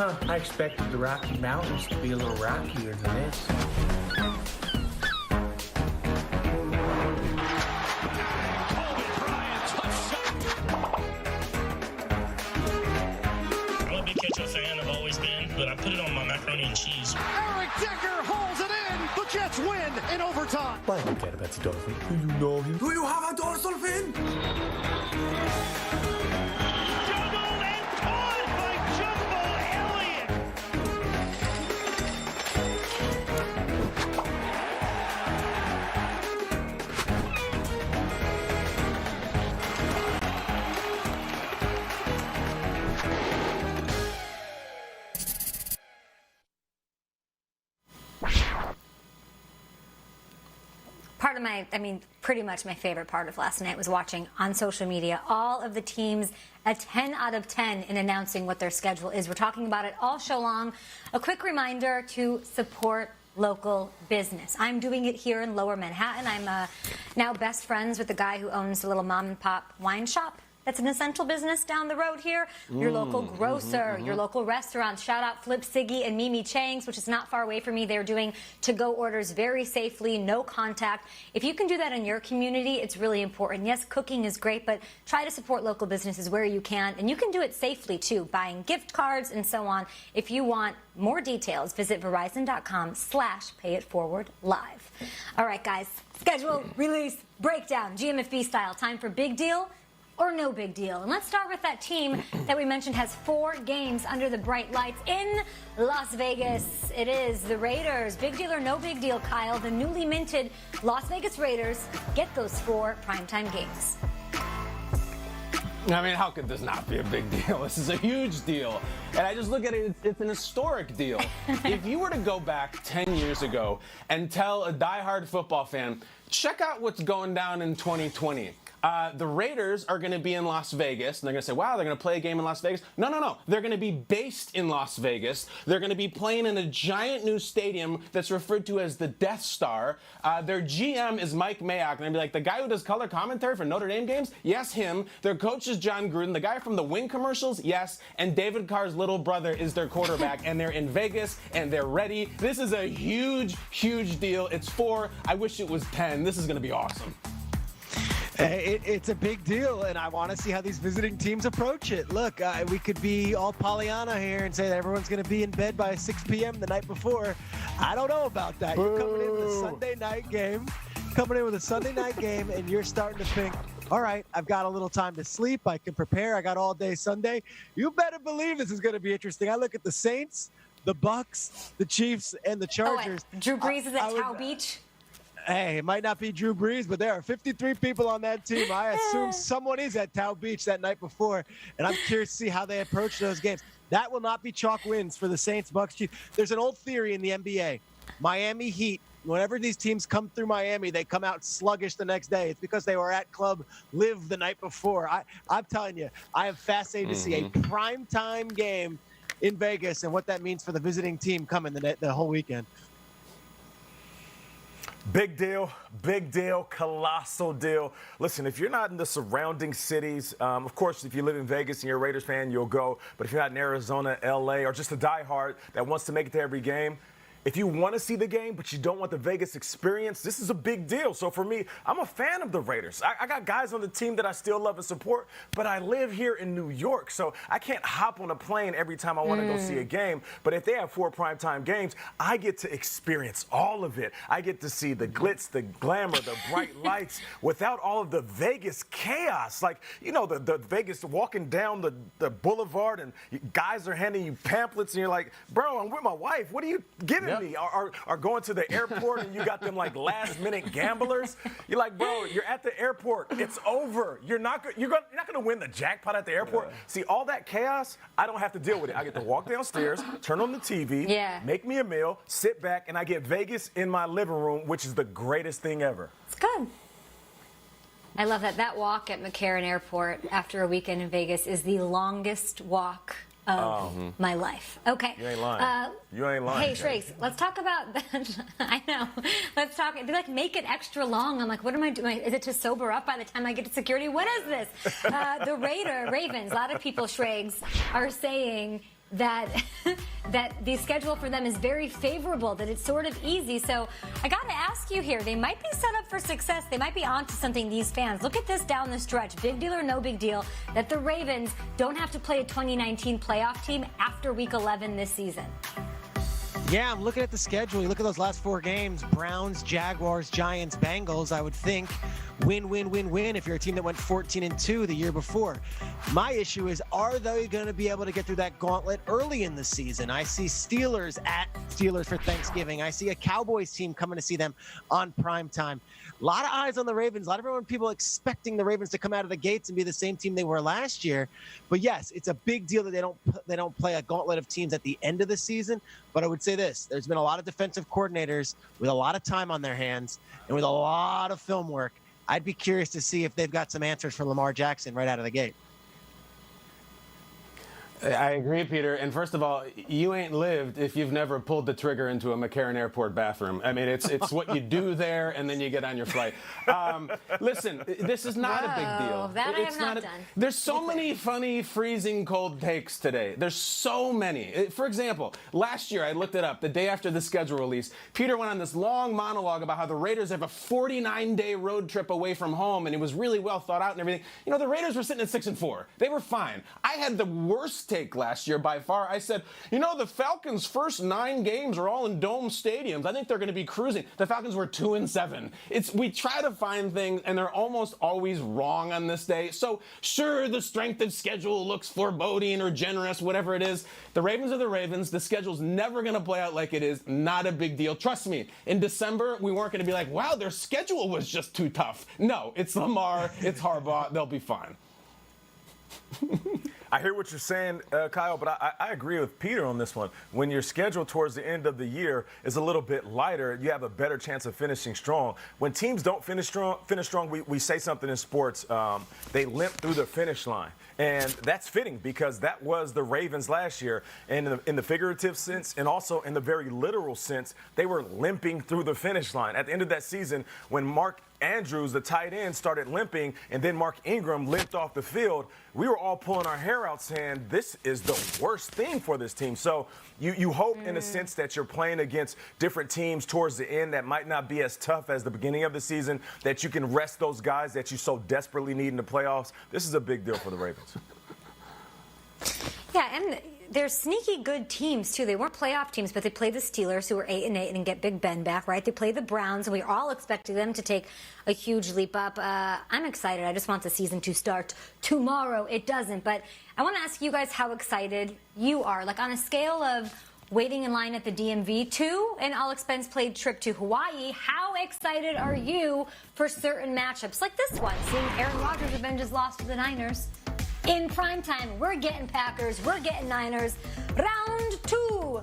I expected the Rocky Mountains to be a little rockier than this. I'm a big ketchup fan, I've always been, but I put it on my macaroni and cheese. Eric Decker holds it in. The Jets win in overtime. Why don't get about the dolphin? Do you know him? Do you have a dorsal fin? Juggled and caught by Jumbo Elliott. Part of pretty much my favorite part of last night was watching on social media all of the teams a 10 out of 10 in announcing what their schedule is. We're talking about it all show long. A quick reminder to support local business. I'm doing it here in Lower Manhattan. I'm now best friends with the guy who owns the little mom and pop wine shop. That's an essential business down the road here. Your local grocer, your local restaurant. Shout out Flip Siggy and Mimi Chang's, which is not far away from me. They're doing to-go orders very safely, no contact. If you can do that in your community, it's really important. Yes, cooking is great, but try to support local businesses where you can. And you can do it safely, too, buying gift cards and so on. If you want more details, visit Verizon.com/payitforwardlive. All right, guys. Schedule, release, breakdown, GMFB style. Time for Big Deal or No Big Deal. And let's start with that team that we mentioned has 4 games under the bright lights in Las Vegas. It is the Raiders. Big deal or no big deal, Kyle? The newly minted Las Vegas Raiders get those 4 primetime games. I mean, how could this not be a big deal? This is a huge deal. And I just look at it, it's an historic deal. If you were to go back 10 years ago and tell a diehard football fan, check out what's going down in 2020. The Raiders are going to be in Las Vegas, and they're going to say, wow, they're going to play a game in Las Vegas. No. They're going to be based in Las Vegas. They're going to be playing in a giant new stadium that's referred to as the Death Star. Their GM is Mike Mayock, and they'll be like, the guy who does color commentary for Notre Dame games? Yes, him. Their coach is John Gruden. The guy from the Wing commercials? Yes. And David Carr's little brother is their quarterback, and they're in Vegas, and they're ready. This is a huge, huge deal. It's 4. I wish it was 10. This is going to be awesome. It's a big deal, and I want to see how these visiting teams approach it. Look, we could be all Pollyanna here and say that everyone's going to be in bed by 6 p.m. the night before. I don't know about that. You're coming in with a Sunday night game, and you're starting to think, all right, I've got a little time to sleep. I can prepare. I got all day Sunday. You better believe this is going to be interesting. I look at the Saints, the Bucks, the Chiefs, and the Chargers. Drew Brees is at Tao Beach. Hey, it might not be Drew Brees, but there are 53 people on that team. I assume someone is at Tao Beach that night before, and I'm curious to see how they approach those games. That will not be chalk wins for the Saints, Bucks, Chiefs. There's an old theory in the NBA. Miami Heat, whenever these teams come through Miami, they come out sluggish the next day. It's because they were at Club Live the night before. I'm telling you, I am fascinated to see a primetime game in Vegas and what that means for the visiting team coming the whole weekend. Big deal, colossal deal. Listen, if you're not in the surrounding cities, of course, if you live in Vegas and you're a Raiders fan, you'll go. But if you're not in Arizona, L.A., or just a diehard that wants to make it to every game, if you want to see the game, but you don't want the Vegas experience, this is a big deal. So for me, I'm a fan of the Raiders. I got guys on the team that I still love and support, but I live here in New York, so I can't hop on a plane every time I want to go see a game. But if they have 4 primetime games, I get to experience all of it. I get to see the glitz, the glamour, the bright lights without all of the Vegas chaos. Like, you know, the Vegas walking down the boulevard and guys are handing you pamphlets and you're like, bro, I'm with my wife. What are you giving me? Are going to the airport and you got them like last minute gamblers. You're like, bro, you're at the airport. It's over. You're not going to win the jackpot at the airport. Yeah. See, all that chaos, I don't have to deal with it. I get to walk downstairs, turn on the TV, make me a meal, sit back, and I get Vegas in my living room, which is the greatest thing ever. It's good. I love that. That walk at McCarran Airport after a weekend in Vegas is the longest walk of my life. Okay. You ain't lying. You ain't lying. Hey, Trace, let's talk about that. I know. Let's talk. They're like, make it extra long. I'm like, what am I doing? Is it to sober up by the time I get to security? What is this? The Ravens, a lot of people, Shregs, are saying that that the schedule for them is very favorable, that it's sort of easy. So I got to ask you here, they might be set up for success. They might be onto something, these fans. Look at this down the stretch. Big deal or no big deal that the Ravens don't have to play a 2019 playoff team after Week 11 this season. Yeah, I'm looking at the schedule. You look at those last 4 games, Browns, Jaguars, Giants, Bengals. I would think win, win, win, win if you're a team that went 14-2 the year before. My issue is, are they going to be able to get through that gauntlet early in the season? I see Steelers at Steelers for Thanksgiving. I see a Cowboys team coming to see them on prime time. A lot of eyes on the Ravens. A lot of people expecting the Ravens to come out of the gates and be the same team they were last year. But yes, it's a big deal that they don't play a gauntlet of teams at the end of the season. But I would say this: there's been a lot of defensive coordinators with a lot of time on their hands and with a lot of film work. I'd be curious to see if they've got some answers for Lamar Jackson right out of the gate. I agree, Peter. And first of all, you ain't lived if you've never pulled the trigger into a McCarran Airport bathroom. I mean, it's what you do there, and then you get on your flight. Listen, this is not a big deal. That I have not done. There's so many funny, freezing cold takes today. There's so many. For example, last year, I looked it up, the day after the schedule release, Peter went on this long monologue about how the Raiders have a 49-day road trip away from home, and it was really well thought out and everything. You know, the Raiders were sitting at 6-4. They were fine. I had the worst take last year by far. I said, you know, the Falcons' first 9 games are all in dome stadiums. I think they're going to be cruising. The Falcons were 2-7. We try to find things, and they're almost always wrong on this day. So sure, the strength of schedule looks foreboding or generous, whatever it is. The Ravens are the Ravens. The schedule's never going to play out like it is. Not a big deal. Trust me, in December, we weren't going to be like, wow, their schedule was just too tough. No, it's Lamar, it's Harbaugh. They'll be fine. I hear what you're saying, Kyle, but I agree with Peter on this one. When your schedule towards the end of the year is a little bit lighter, you have a better chance of finishing strong. When teams don't finish strong, we say something in sports, they limp through the finish line. And that's fitting because that was the Ravens last year. And in the figurative sense and also in the very literal sense, they were limping through the finish line. At the end of that season, when Mark Andrews, the tight end, started limping, and then Mark Ingram limped off the field, we were all pulling our hair out saying, this is the worst thing for this team. So you hope in a sense that you're playing against different teams towards the end that might not be as tough as the beginning of the season, that you can rest those guys that you so desperately need in the playoffs. This is a big deal for the Ravens. Yeah, and they're sneaky good teams, too. They weren't playoff teams, but they played the Steelers, who were 8-8, and get Big Ben back, right? They played the Browns, and we all expected them to take a huge leap up. I'm excited. I just want the season to start tomorrow. It doesn't. But I want to ask you guys how excited you are. Like, on a scale of waiting in line at the DMV to an all-expense-paid trip to Hawaii, how excited are you for certain matchups like this one, seeing Aaron Rodgers avenge his loss to the Niners? In primetime, we're getting Packers, we're getting Niners. Round 2.